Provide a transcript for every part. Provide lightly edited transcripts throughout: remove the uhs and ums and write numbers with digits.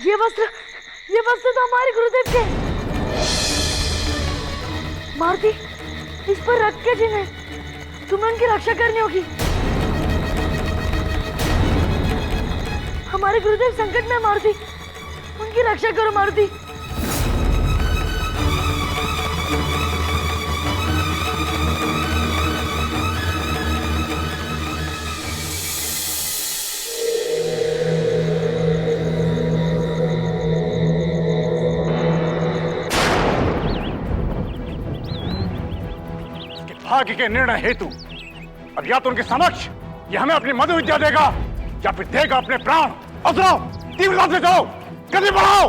ये वस्त्र तो हमारे गुरुदेव के। मारुति, इस पर रख के जिन्हें तुम्हें उनकी रक्षा करनी होगी। हमारे गुरुदेव संकट में। मारुति, उनकी रक्षा करो मारुति। भाग्य के निर्णय हेतु अब या तो उनके समक्ष यह हमें अपनी मधु विद्या देगा या फिर देगा अपने प्राण। असुरो, तीव्रता से जाओ, गति बढ़ाओ।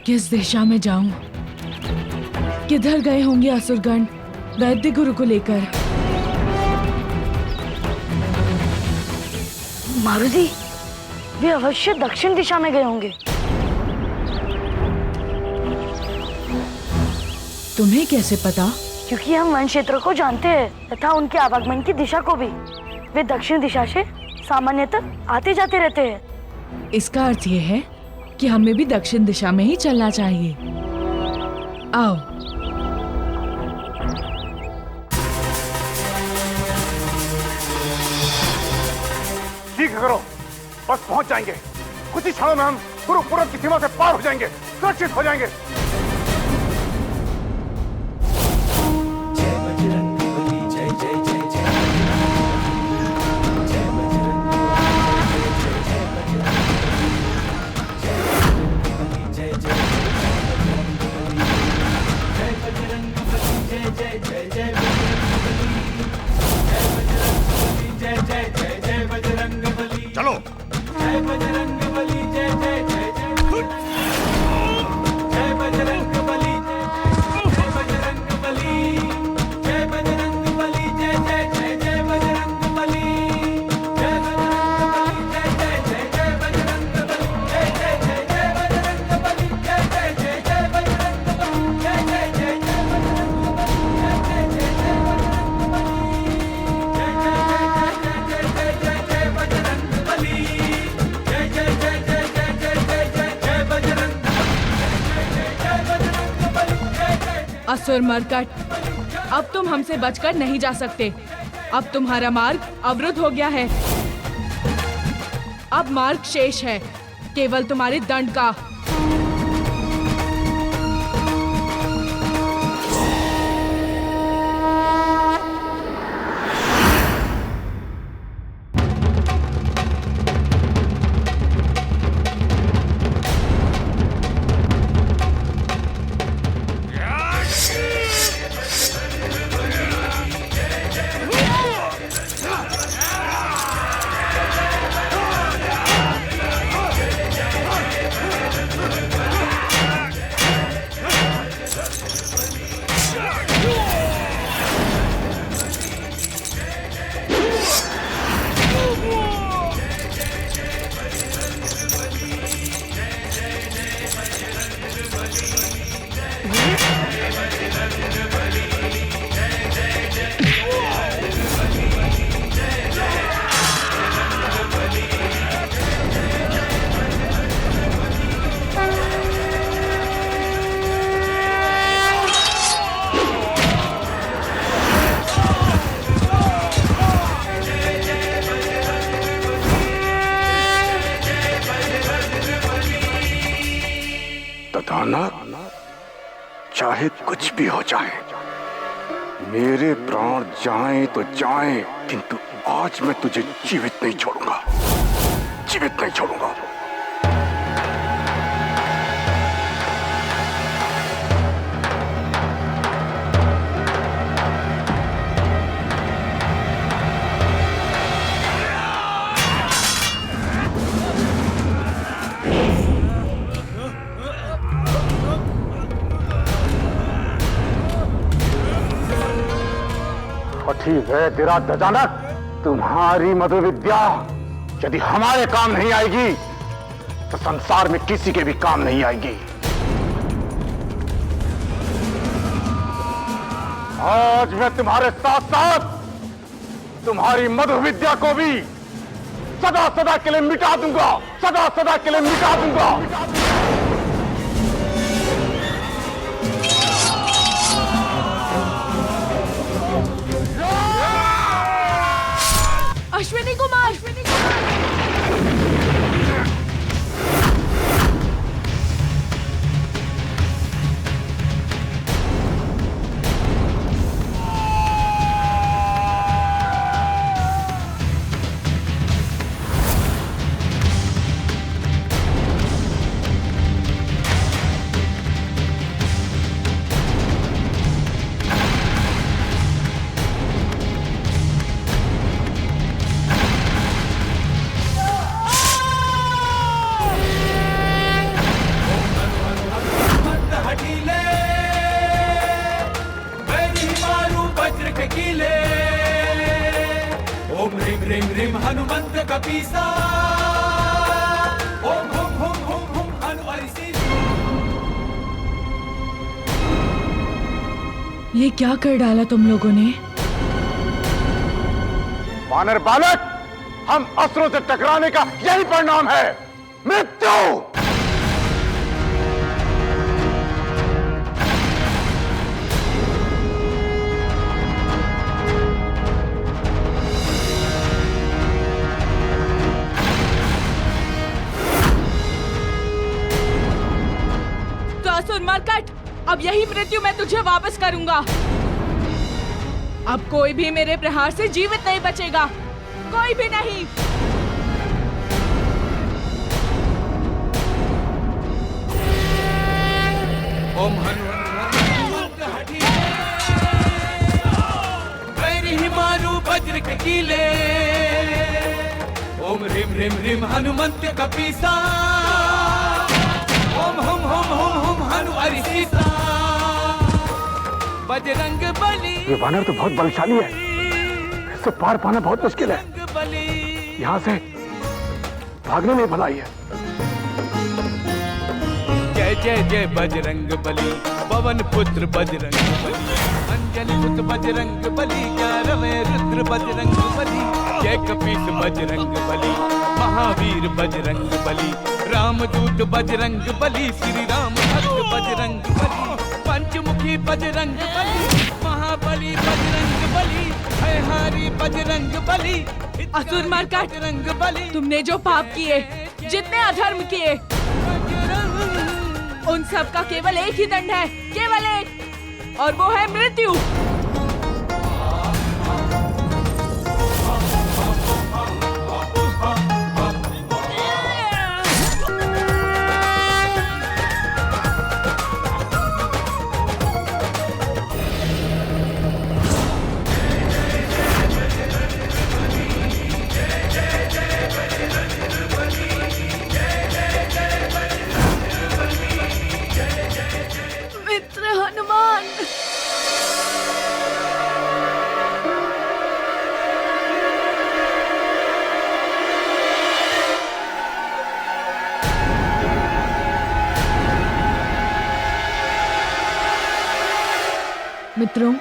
किस दिशा में जाऊं? किधर गए होंगे असुरगण वैद्य गुरु को लेकर? मारुति, वे अवश्य दक्षिण दिशा में गए होंगे। तुम्हें कैसे पता? क्योंकि हम वन क्षेत्र को जानते हैं तथा उनके आवागमन की दिशा को भी। वे दक्षिण दिशा से सामान्यतः आते जाते रहते हैं। इसका अर्थ यह है कि हमें भी दक्षिण दिशा में ही चलना चाहिए। आओ। ठीक करो, बस पहुंच जाएंगे। कुछ ही क्षणों में हम कुरुपुरम की सीमा से पार हो जाएंगे, सुरक्षित हो जाएंगे। चलो। जय बजरंग बली, जय जय जय जय। जय बजरंग बली, जय बजरंग बली, जय बजरंग बली, जय जय जय जय बजरंग बली, जय बजरंग बली, जय जय जय जय बजरंग बली, जय जय जय जय बजरंग बली, जय जय जय जय बजरंग बली, जय जय जय जय बजरंग बली, जय जय जय जय जय असुर मरकट, अब तुम हमसे बचकर नहीं जा सकते। अब तुम्हारा मार्ग अवरुद्ध हो गया है। अब मार्ग शेष है केवल तुम्हारे दंड का। चाहे कुछ भी हो जाए, मेरे प्राण जाएं तो जाएं, किंतु आज मैं तुझे जीवित नहीं छोड़ूंगा, जीवित नहीं छोड़ूंगा। हठी वैद्यराज दजानक, तुम्हारी मधु विद्या यदि हमारे काम नहीं आएगी तो संसार में किसी के भी काम नहीं आएगी। आज मैं तुम्हारे साथ साथ तुम्हारी मधु विद्या को भी सदा सदा के लिए मिटा दूंगा, सदा सदा के लिए मिटा दूंगा। अश्विनी कुमार, अश्विनी कुमार। ओम ह्रीं ह्रीं ह्रीं हनुमंत कपीसा, ओम हुम हुम हुम हुम हनु अरिसी। ये क्या कर डाला तुम लोगों ने? वानर बालक, हम असुरों से टकराने का यही परिणाम है, मृत्यु। मरकट, अब यही मृत्यु मैं तुझे वापस करूंगा। अब कोई भी मेरे प्रहार से जीवित नहीं बचेगा, कोई भी नहीं। ओम हनुमंत हठीले, वैरिहि मारू वज्र के कीले। ओम ह्रीं ह्रीं ह्रीं हनुमंत कपीसा, ओम हुम हुम हुम हुम हनु अरिसीसा। बजरंग बली, ये वानर तो बहुत बलशाली है, इससे पार पाना बहुत मुश्किल है। यहाँ से भागने में भलाई है। जय जय जय बजरंग बली, पवन पुत्र बजरंग बली, अंजलि पुत बजरंग बली, ग्यारहवें रुद्र बजरंग बली। जय कपीस बजरंग बली, महावीर बजरंग बली, रामदूत बजरंग बली, श्री राम भक्त बजरंग बली, पंचमुखी बजरंग बली, महाबली बजरंग बली, भयहारी बजरंग बली। असुर मरकट, बजरंग बली, तुमने जो पाप किए, जितने अधर्म किए, उन सब का केवल एक ही दंड है, केवल एक, और वो है मृत्यु। मित्र हनुमान, मित्रों,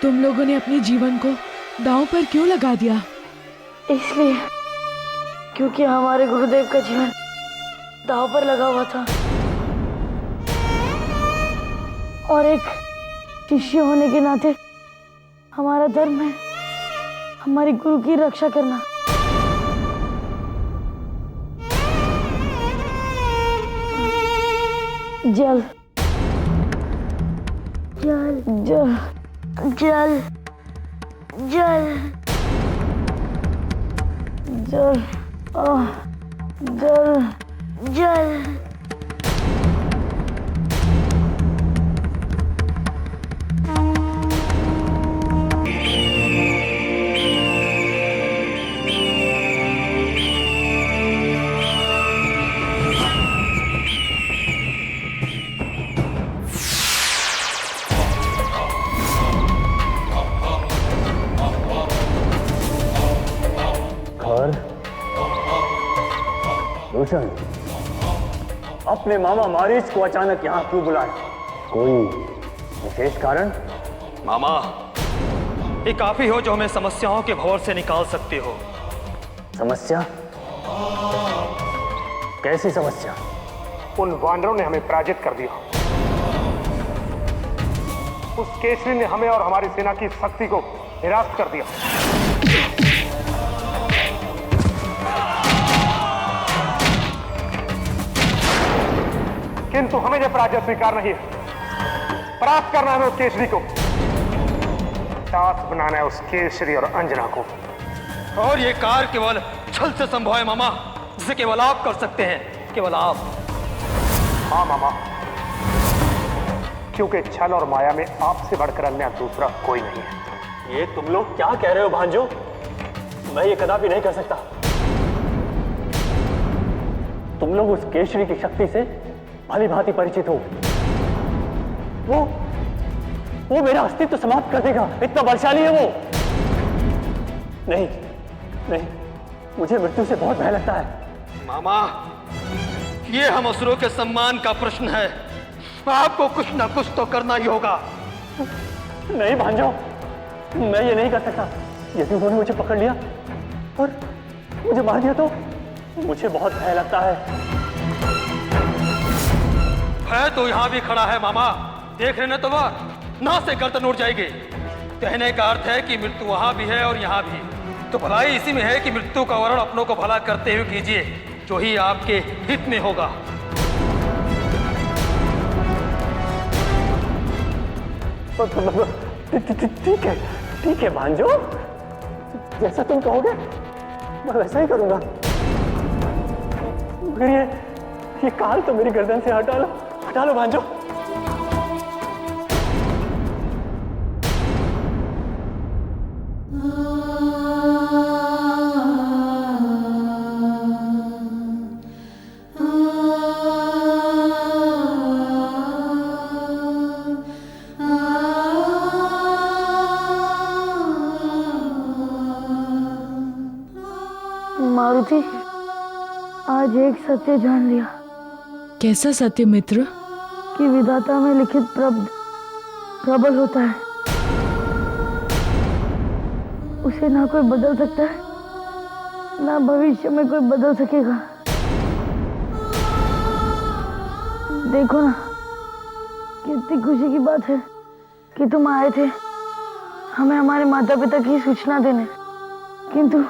तुम लोगों ने अपने जीवन को दांव पर क्यों लगा दिया? इसलिए क्योंकि हमारे गुरुदेव का जीवन दांव पर लगा हुआ था, और एक शिष्य होने के नाते हमारा धर्म है हमारे गुरु की रक्षा करना। जल जल जल जल जल जल जल जल। सुदर्शन, अपने मामा मारीच को अचानक यहाँ क्यों बुलाए? कोई विशेष कारण? मामा, ये काफी हो जो हमें समस्याओं के भंवर से निकाल सकते हो। समस्या? कैसी समस्या? उन वानरों ने हमें पराजित कर दिया। उस केसरी ने हमें और हमारी सेना की शक्ति को निराश कर दिया। किंतु हमें यह पराजय स्वीकार नहीं है। परास्त करना है उस केसरी को, दास बनाना है उस केसरी और अंजना को। और ये कार्य केवल छल से संभव है मामा, जिसे केवल आप कर सकते हैं, केवल आप। हाँ मामा, क्योंकि छल और माया में आपसे बढ़कर अन्य दूसरा कोई नहीं है। ये तुम लोग क्या कह रहे हो भांजो? मैं ये कदापि नहीं कर सकता। तुम लोग उस केसरी की शक्ति से भली भांति परिचित हो। वो मेरा अस्तित्व समाप्त कर देगा, इतना बलशाली है वो। नहीं नहीं, मुझे मृत्यु से बहुत भय लगता है। मामा, ये हम असुरों के सम्मान का प्रश्न है। आपको कुछ ना कुछ तो करना ही होगा। नहीं भांजो, मैं ये नहीं कर सकता। यदि उन्होंने मुझे पकड़ लिया और मुझे मार दिया तो मुझे बहुत भय लगता है। भय तो यहां भी खड़ा है मामा, देख रहे ना तो वह ना से गर्दन उड़ जाएगी। कहने का अर्थ है कि मृत्यु वहां भी है और यहां भी। तो भलाई इसी में है कि मृत्यु का वर्ण अपनों को भला करते हुए कीजिए, जो ही आपके हित में होगा। ठीक है भांजो, जैसा तुम कहोगे मैं वैसा ही करूंगा। मगर ये काल तो मेरी गर्दन से हटा लो भांजो। मारुति, आज एक सत्य जान लिया। कैसा सत्य मित्र? कि विधाता में लिखित प्रबल होता है, उसे ना कोई बदल सकता है, ना भविष्य में कोई बदल सकेगा। देखो ना, कितनी खुशी की बात है कि तुम आए थे हमें हमारे माता पिता की सूचना देने। किंतु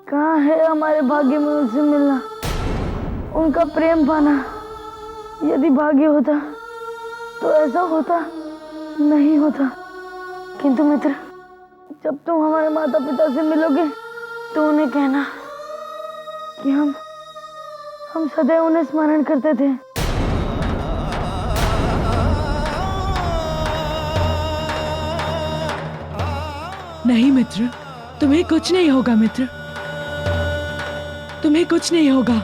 कहाँ है हमारे भाग्य में उनसे मिलना, उनका प्रेम पाना। यदि भाग्य होता तो ऐसा होता नहीं होता। किंतु मित्र, जब तुम हमारे माता पिता से मिलोगे तो उन्हें कहना कि हम सदैव उन्हें स्मरण करते थे। नहीं मित्र, तुम्हें कुछ नहीं होगा मित्र, तुम्हें कुछ नहीं होगा।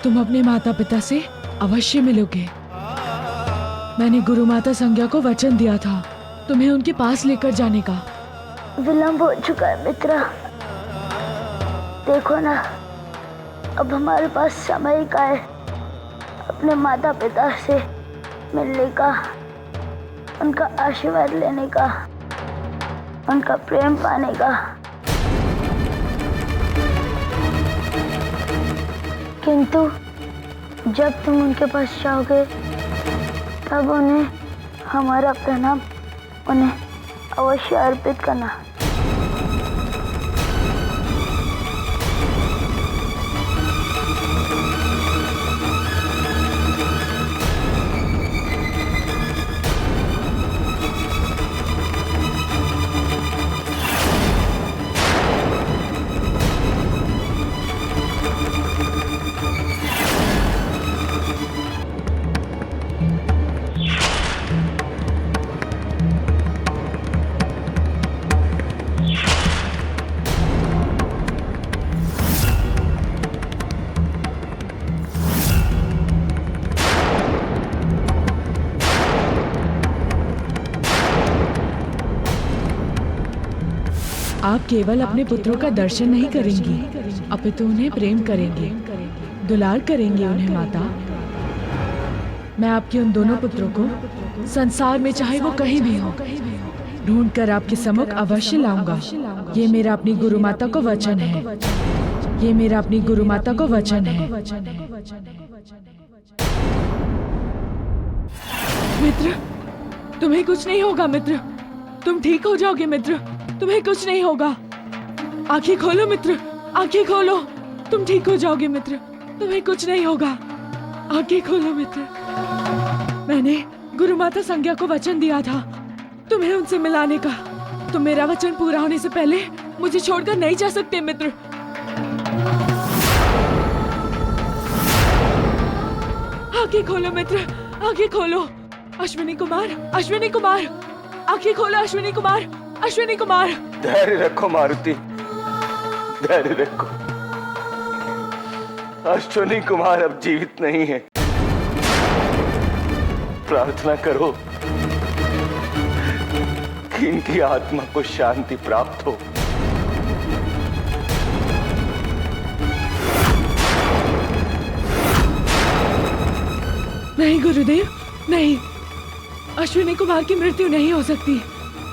तुम अपने माता पिता से अवश्य मिलोगे। मैंने गुरु माता संज्ञा को वचन दिया था तुम्हें उनके पास लेकर जाने का। विलंब हो चुका है मित्र। देखो ना, अब हमारे पास समय का है अपने माता पिता से मिलने का, उनका आशीर्वाद लेने का, उनका प्रेम पाने का। किंतु जब तुम उनके पास जाओगे तब उन्हें हमारा प्रणाम उन्हें अवश्य अर्पित करना। आप केवल अपने पुत्रों का दर्शन नहीं करेंगी, अपितु उन्हें प्रेम करेंगे। दुलार करेंगे उन्हें माता। मैं आपके उन दोनों पुत्रों को संसार में चाहे वो कहीं भी हो ढूंढ कर आपके सम्मुख अवश्य लाऊंगा। ये मेरा अपनी गुरु माता को वचन है। ये मेरा अपनी गुरु माता को वचन है। मित्र, तुम्हें कुछ नहीं होगा मित्र। तुम ठीक हो जाओगे मित्र। तुम्हें कुछ नहीं होगा। आंखें खोलो मित्र, आंखें खोलो। तुम ठीक हो जाओगे मित्र। तुम्हें कुछ नहीं होगा। आंखें खोलो मित्र। मैंने गुरु माता संज्ञा को वचन दिया था तुम्हें उनसे मिलाने का। तुम मेरा वचन पूरा होने से पहले मुझे छोड़कर नहीं जा सकते मित्र। आंखें खोलो मित्र, आंखें खोलो। अश्विनी कुमार, अश्विनी कुमार, आंखें खोलो अश्विनी कुमार, अश्विनी कुमार। धैर्य रखो मारुति, धैर्य रखो। अश्विनी कुमार अब जीवित नहीं है। प्रार्थना करो कि इनकी आत्मा को शांति प्राप्त हो। नहीं गुरुदेव, नहीं। अश्विनी कुमार की मृत्यु नहीं हो सकती।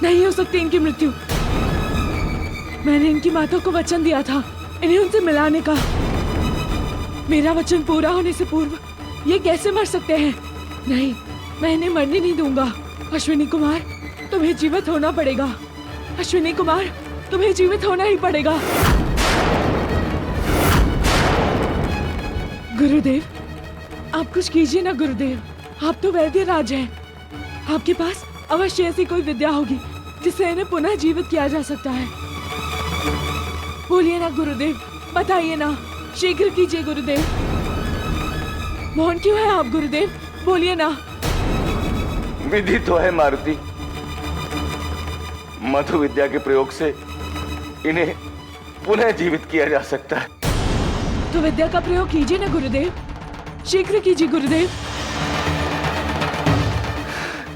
नहीं हो सकती इनकी मृत्यु। मैंने इनकी माता को वचन दिया था इन्हें उनसे मिलाने का। मेरा वचन पूरा होने से पूर्व ये कैसे मर सकते हैं? नहीं, मैं इन्हें मरने नहीं दूंगा। अश्विनी कुमार, तुम्हें जीवित होना पड़ेगा। अश्विनी कुमार, तुम्हें जीवित होना ही पड़ेगा। गुरुदेव, आप कुछ कीजिए ना गुरुदेव। आप तो वैद्य राज हैं। आपके पास अवश्य ऐसी कोई विद्या होगी जिससे इन्हें पुनः जीवित किया जा सकता है। बोलिए ना गुरुदेव, बताइए ना, शीघ्र कीजिए गुरुदेव। मौन क्यों है आप गुरुदेव? बोलिए ना। विधि तो है मारुति। मधु विद्या के प्रयोग से इन्हें पुनः जीवित किया जा सकता है। तो विद्या का प्रयोग कीजिए ना गुरुदेव, शीघ्र कीजिए गुरुदेव।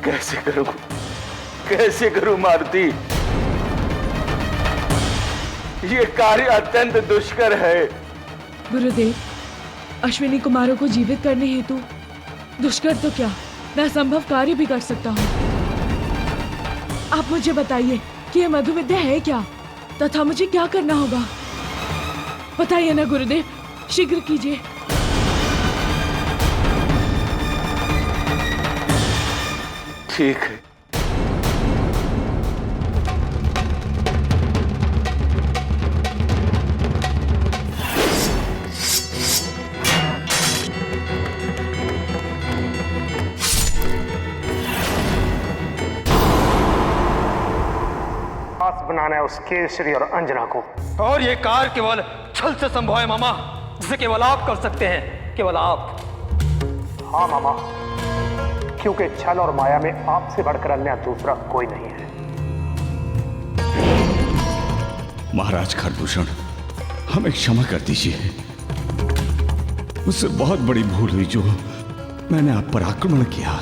कैसे करूं, कैसे करूं मारुति? ये कार्य अत्यंत दुष्कर है। गुरुदेव, अश्विनी कुमारों को जीवित करने हेतु दुष्कर तो क्या, मैं असंभव कार्य भी कर सकता हूँ। आप मुझे बताइए कि यह मधु विद्या है क्या, तथा मुझे क्या करना होगा? बताइए ना गुरुदेव, शीघ्र कीजिए। ठीक है। बनाना है उस केसरी और अंजना को। और ये कार्य केवल छल से संभव है मामा, जिसे केवल आप कर सकते हैं, केवल आप। हाँ मामा, क्योंकि छल और माया में आपसे बढ़कर अन्य दूसरा कोई नहीं है। महाराज खरदूषण, हमें क्षमा कर दीजिए। मुझसे बहुत बड़ी भूल हुई जो मैंने आप पर आक्रमण किया।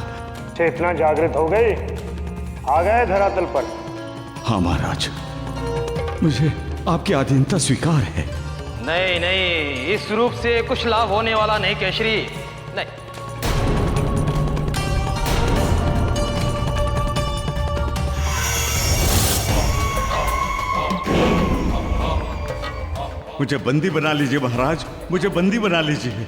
चेतना जागृत हो गई, आ गए धरातल पर। हाँ महाराज, मुझे आपकी अधीनता स्वीकार है। नहीं नहीं, इस रूप से कुछ लाभ होने वाला नहीं केशरी, नहीं। मुझे बंदी बना लीजिए महाराज, मुझे बंदी बना लीजिए।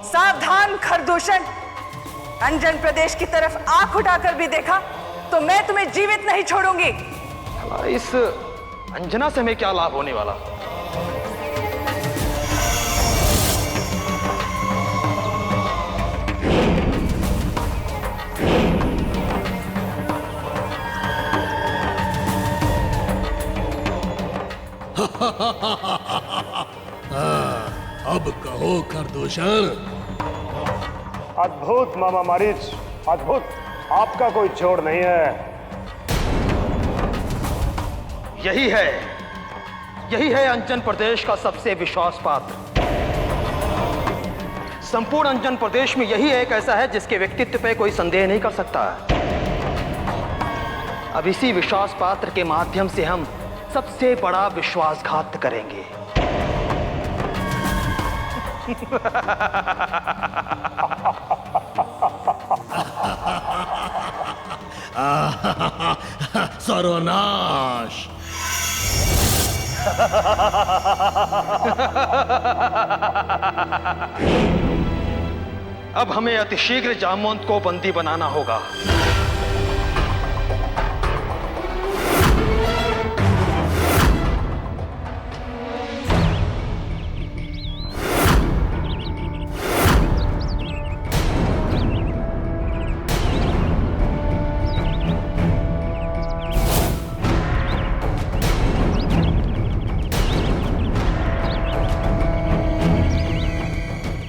सावधान खरदूषण, अंजन प्रदेश की तरफ आंख उठाकर भी देखा तो मैं तुम्हें जीवित नहीं छोड़ूंगी। इस अंजना से हमें क्या लाभ होने वाला? अब कहो खरदूषण। अद्भुत मामा मारीच, अद्भुत। आपका कोई जोड़ नहीं है। यही है अंजन प्रदेश का सबसे विश्वास पात्र। संपूर्ण अंजन प्रदेश में यही एक ऐसा है जिसके व्यक्तित्व पे कोई संदेह नहीं कर सकता। अब इसी विश्वास पात्र के माध्यम से हम सबसे बड़ा विश्वासघात करेंगे। सर्वनाश। अब हमें अतिशीघ्र जामवंत को बंदी बनाना होगा।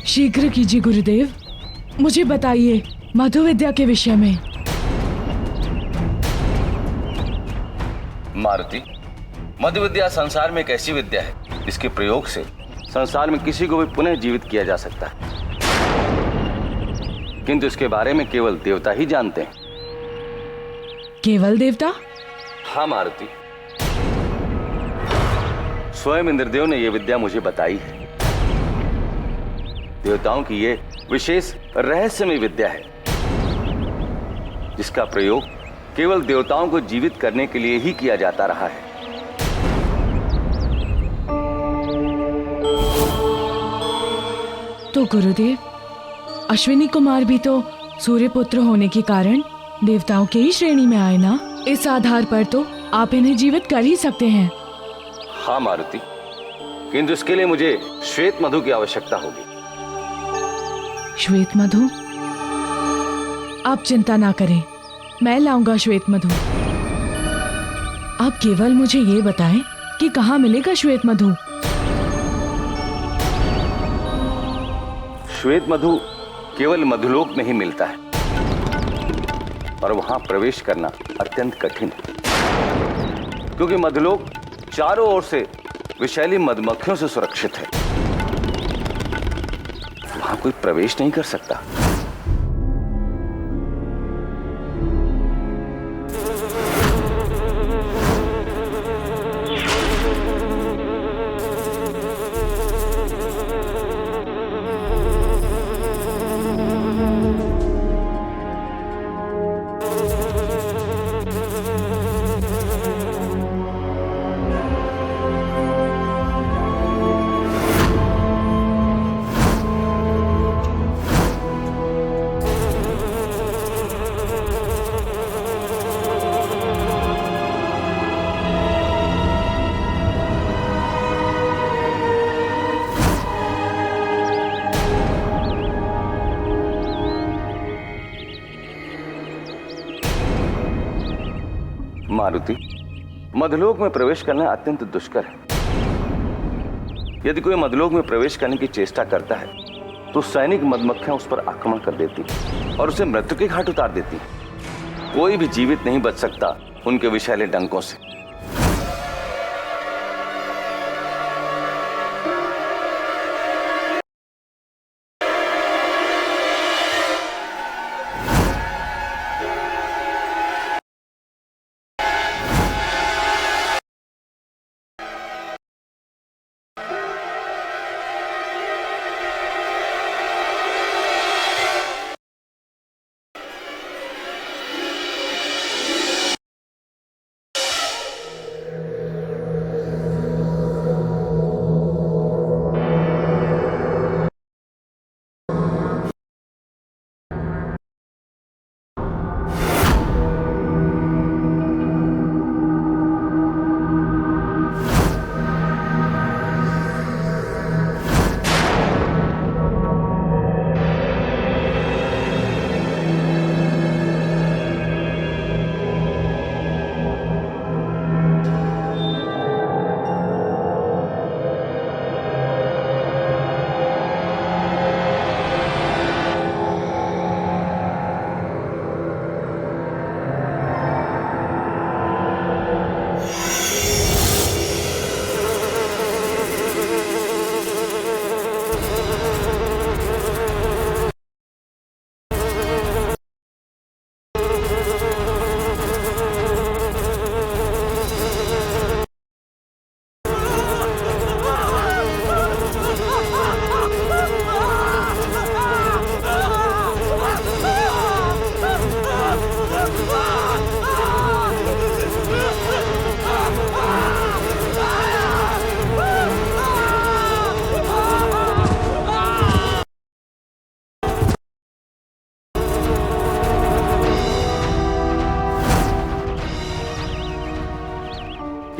शीघ्र कीजिए गुरुदेव, मुझे बताइए मधु विद्या के विषय में। मारुति, मधु विद्या संसार में एक ऐसी विद्या है जिसके प्रयोग से संसार में किसी को भी पुनः जीवित किया जा सकता है, किंतु इसके बारे में केवल देवता ही जानते हैं। केवल देवता? हाँ मारुति, स्वयं इंद्रदेव ने यह विद्या मुझे बताई है। देवताओं की ये विशेष रहस्यमय विद्या है जिसका प्रयोग केवल देवताओं को जीवित करने के लिए ही किया जाता रहा है। तो गुरुदेव, अश्विनी कुमार भी तो सूर्यपुत्र होने के कारण देवताओं के ही श्रेणी में आए ना? इस आधार पर तो आप इन्हें जीवित कर ही सकते हैं। हाँ मारुति, किंतु इसके लिए मुझे श्वेत मधु की आवश्यकता होगी। श्वेत मधु? आप चिंता ना करें, मैं लाऊंगा श्वेत मधु। आप केवल मुझे ये बताएं कि कहाँ मिलेगा श्वेत मधु? श्वेत मधु केवल मधुलोक में ही मिलता है और वहां प्रवेश करना अत्यंत कठिन है, क्योंकि मधुलोक चारों ओर से विषैली मधुमक्खियों से सुरक्षित है। वहां कोई प्रवेश नहीं कर सकता। मारुति, मधुलोक में प्रवेश करना अत्यंत दुष्कर है। यदि कोई मधुलोक में प्रवेश करने की चेष्टा करता है तो सैनिक मधुमक्खियां उस पर आक्रमण कर देती और उसे मृत्यु के घाट उतार देती। कोई भी जीवित नहीं बच सकता उनके विषैले डंकों से।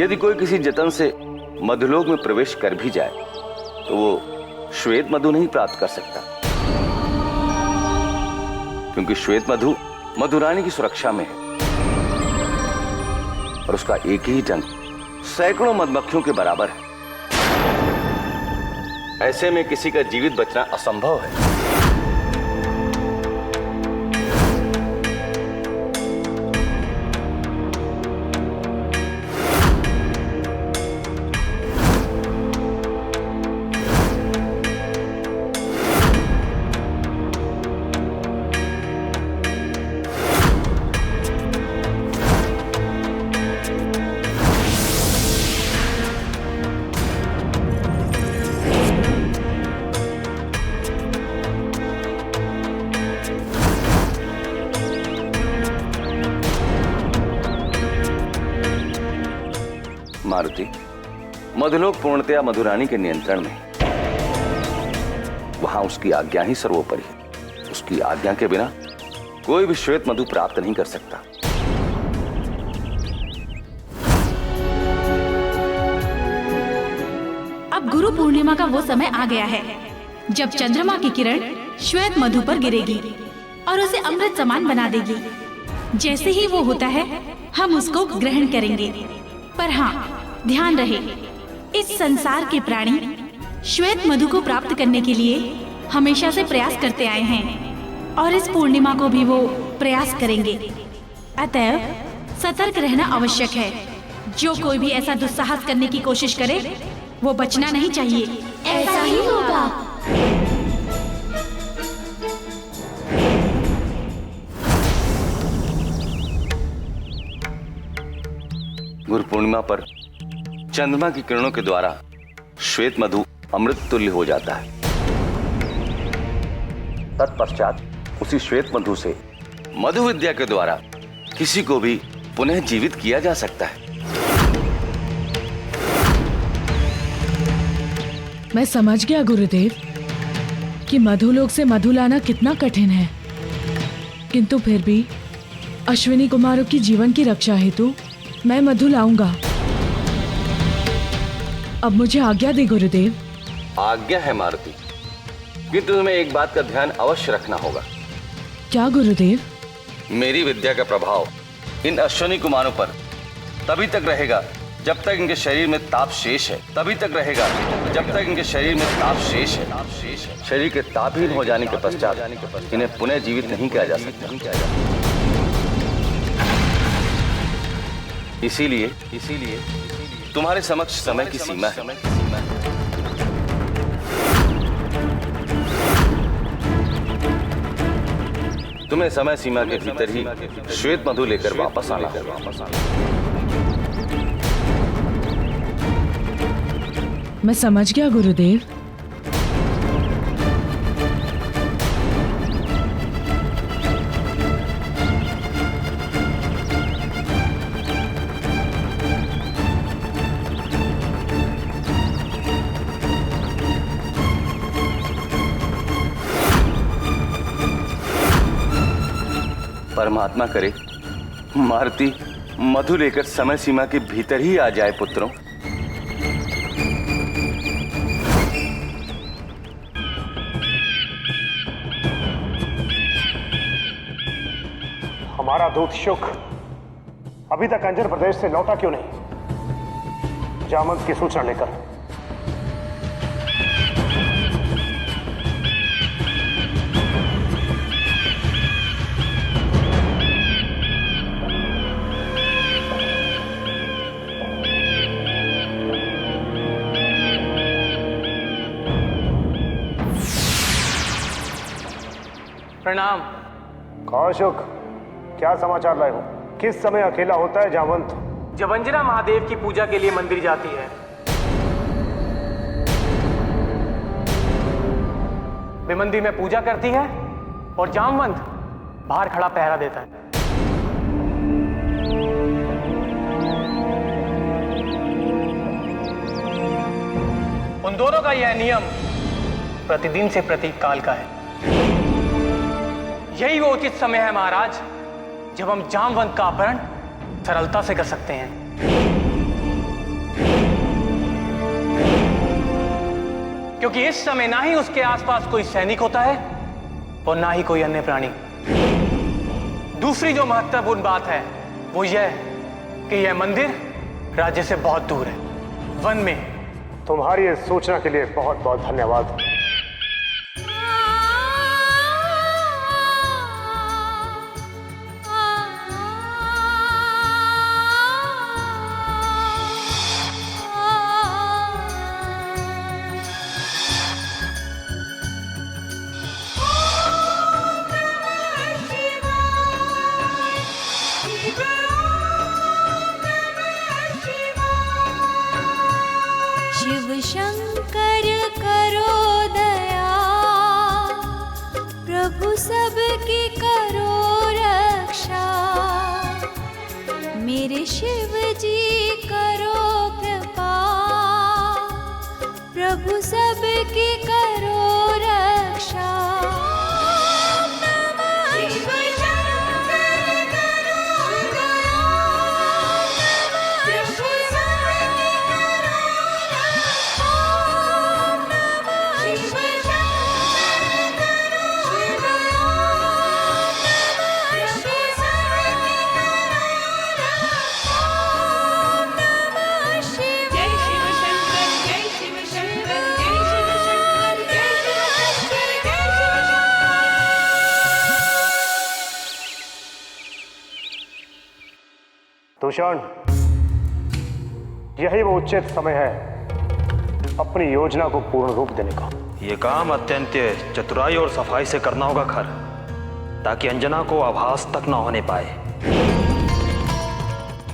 यदि कोई किसी जतन से मधुलोक में प्रवेश कर भी जाए तो वो श्वेत मधु नहीं प्राप्त कर सकता, क्योंकि श्वेत मधु मधुरानी की सुरक्षा में है और उसका एक ही डंक सैकड़ों मधुमक्खियों के बराबर है। ऐसे में किसी का जीवित बचना असंभव है। मारुति, मधुलोक पूर्णतया मधुरानी के नियंत्रण में, वहां उसकी आज्ञा ही सर्वोपरि है। उसकी आज्ञा के बिना कोई भी श्वेत मधु प्राप्त नहीं कर सकता। अब गुरु पूर्णिमा का वो समय आ गया है जब चंद्रमा की किरण श्वेत मधु पर गिरेगी और उसे अमृत समान बना देगी। जैसे ही वो होता है हम उसको ग्रहण करेंगे। पर हाँ, ध्यान रहे, इस संसार के प्राणी श्वेत मधु को प्राप्त करने के लिए हमेशा से प्रयास करते आए हैं और इस पूर्णिमा को भी वो प्रयास करेंगे। अतएव सतर्क रहना आवश्यक है। जो कोई भी ऐसा दुस्साहस करने की कोशिश करे वो बचना नहीं चाहिए। ऐसा ही होगा। गुरु पूर्णिमा पर चंद्रमा की किरणों के द्वारा श्वेत मधु अमृत तुल्य हो जाता है। तत्पश्चात उसी श्वेत मधु से मधु विद्या के द्वारा किसी को भी पुनः जीवित किया जा सकता है। मैं समझ गया गुरुदेव कि मधुलोक से मधु लाना कितना कठिन है, किंतु फिर भी अश्विनी कुमारों की जीवन की रक्षा हेतु मैं मधु लाऊंगा। अब मुझे आज्ञा दे गुरुदेव। आज्ञा है मारुति, किंतु तुम्हें एक बात का ध्यान अवश्य रखना होगा। क्या गुरुदेव? मेरी विद्या का प्रभाव इन अश्विनी कुमारों पर तभी तक रहेगा जब तक इनके शरीर में ताप शेष है। तभी तक रहेगा जब तक इनके शरीर में ताप शेष है। शरीर के तापहीन हो जाने के पश्चात इन्हें पुनः जीवित नहीं किया जा सकता। इसीलिए तुम्हारे समक्ष समय की सीमा है। तुम्हें समय सीमा के भीतर ही श्वेत मधु लेकर वापस आना होगा। मैं समझ गया गुरुदेव। परमात्मा करे मारुति मधु लेकर समय सीमा के भीतर ही आ जाए पुत्रों। हमारा दूत शुक अभी तक अंजन प्रदेश से लौटा क्यों नहीं? जामवंत की सूचना लेकर। प्रणाम। कौशुक, क्या समाचार लाए हो? किस समय अकेला होता है जामवंत? जब अंजना महादेव की पूजा के लिए मंदिर जाती है, वे मंदिर में पूजा करती है और जामवंत बाहर खड़ा पहरा देता है। उन दोनों का यह नियम प्रतिदिन से प्रतीक काल का है। यही वो उचित समय है महाराज जब हम जामवंत का अपहरण सरलता से कर सकते हैं। क्योंकि इस समय ना ही उसके आसपास कोई सैनिक होता है और ना ही कोई अन्य प्राणी। दूसरी जो महत्वपूर्ण बात है वो यह कि यह मंदिर राज्य से बहुत दूर है, वन में। तुम्हारी इस सूचना के लिए बहुत बहुत धन्यवाद। शिव शंकर करो दया, प्रभु सबकी करो रक्षा, मेरे शिव जी करो कृपा, प्रभु सबकी करो रक्षा। दूषण, यही वो उचित समय है अपनी योजना को पूर्ण रूप देने का। ये काम अत्यंत चतुराई और सफाई से करना होगा खर, ताकि अंजना को आभास तक न होने पाए।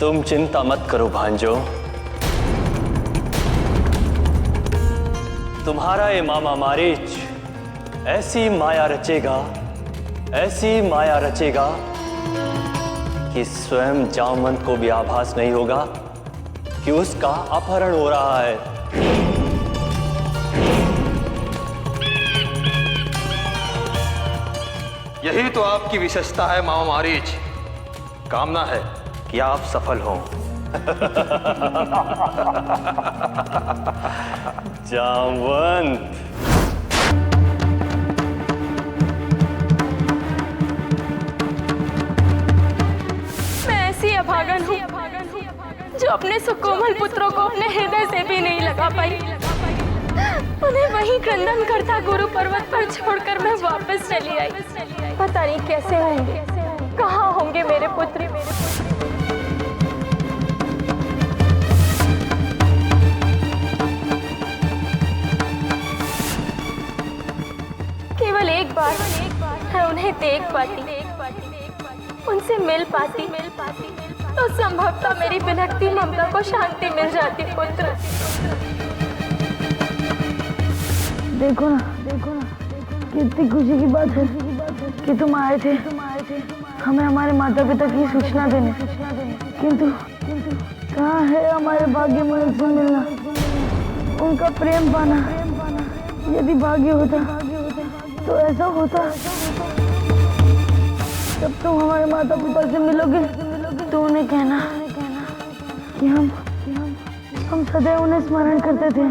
तुम चिंता मत करो भांजो, तुम्हारा ये मामा मारीच ऐसी माया रचेगा, ऐसी माया रचेगा कि स्वयं जामवंत को भी आभास नहीं होगा कि उसका अपहरण हो रहा है। यही तो आपकी विशेषता है मामा मारीच। कामना है कि आप सफल हों। जामवंत, अभागन हूँ जो अपने सुकोमल पुत्रों को अपने हृदय से भी नहीं लगा पाई। उन्हें वहीं क्रंदन करता गुरु पर्वत पर छोड़कर मैं वापस चली आई। पता नहीं कैसे होंगे, कहाँ होंगे मेरे पुत्र। केवल एक बार मैं उन्हें देख पाती, उनसे मिल पाती तो संभवतः मेरी बिलखती ममता को शांति मिल जाती। पुत्र, देखो ना कितनी खुशी की बात है कि तुम आए थे हमें हमारे माता पिता की सूचना देने। किंतु कहाँ है हमारे भाग्य में उनसे मिलना, उनका प्रेम पाना। यदि भाग्य होता तो ऐसा होता। जब तुम हमारे माता पिता से मिलोगे तो उन्हें कहना कि हम सदैव उन्हें स्मरण करते थे।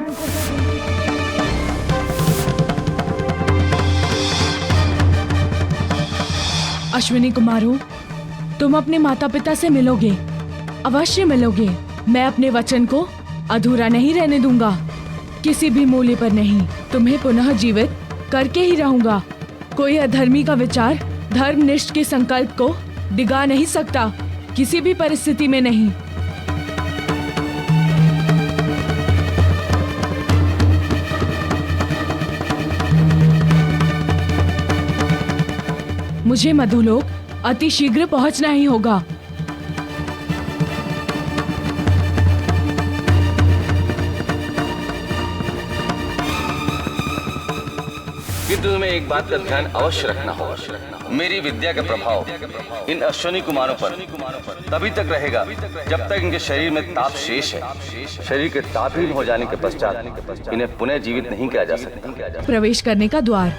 अश्विनी कुमारों, तुम अपने माता पिता से मिलोगे, अवश्य मिलोगे। मैं अपने वचन को अधूरा नहीं रहने दूंगा, किसी भी मूल्य पर नहीं। तुम्हें पुनः जीवित करके ही रहूंगा। कोई अधर्मी का विचार धर्मनिष्ठ के संकल्प को डिगा नहीं सकता, किसी भी परिस्थिति में नहीं। मुझे मधुलोक अति शीघ्र पहुंचना ही होगा। किंतु तुम्हें एक बात का ध्यान अवश्य रखना होगा। मेरी विद्या का प्रभाव इन अश्विनी कुमारों पर तभी तक रहेगा जब तक इनके शरीर में ताप शेष है। शरीर के तापहीन हो जाने के पश्चात इन्हें पुनः जीवित नहीं किया जा सकता। प्रवेश करने का द्वार।